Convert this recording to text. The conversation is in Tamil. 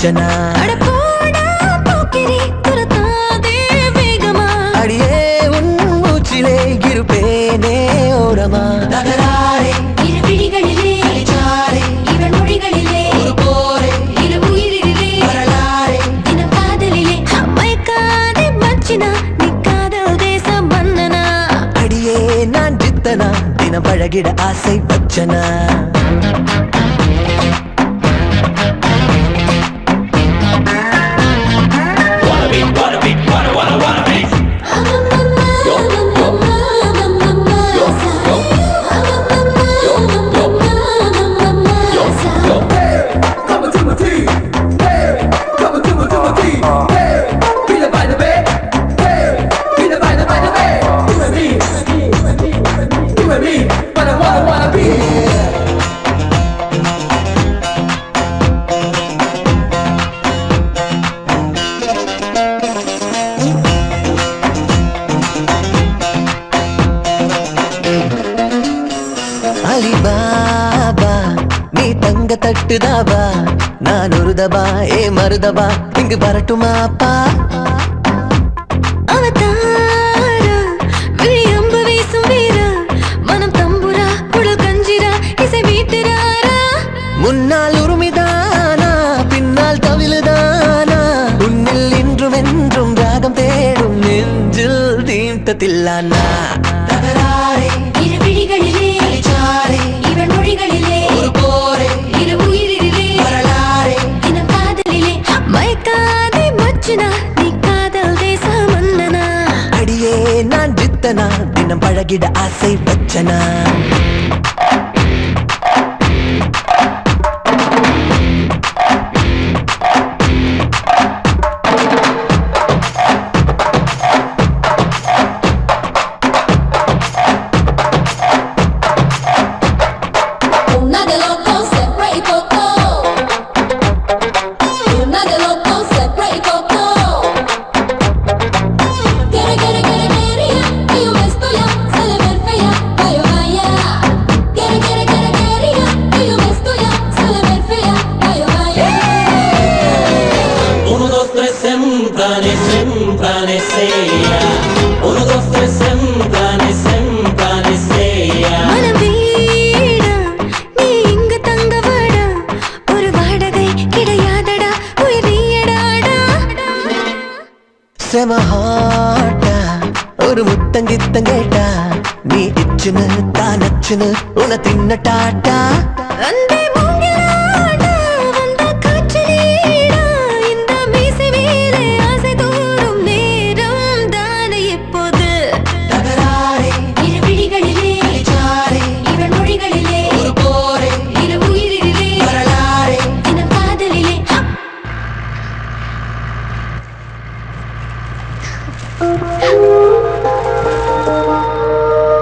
வச்சனா அடியே உன் மூச்சிலே இருப்பேனே ஓரமா நகராரே இரு பிடிகளிலே அடிச்சாரே இவன் மொழிகளிலே ஒரு போரே இரு உயிரிலே வரலாரே தினம் காதலிலே வைக்காதே மச்சினா நீ காதல் தேசம் வந்தனா அடியே நான் ஜித்தனா தினம் பழகிட ஆசை வச்சனா அலிபாபா நீ தங்க தட்டுதாபா நான் ஒரு தபா ஏ மருதபா இங்கு வரட்டுமாப்பா முன்னால் உரிமைதானா பின்னால் தவிழுதானா உன்னில் இன்றும் என்றும் ராகம் தேடும் நெஞ்சில் தீர்த்தத்தில்லானா அடியே நான் ஜித்தனா தினம் பழகிட ஆசை வச்சனா செமஹாட்டா ஒரு முத்தங்கித்தங்கேட்டா நீ இச்சுன்னு தானச்சுன்னு உன தின்னட்டாட்டா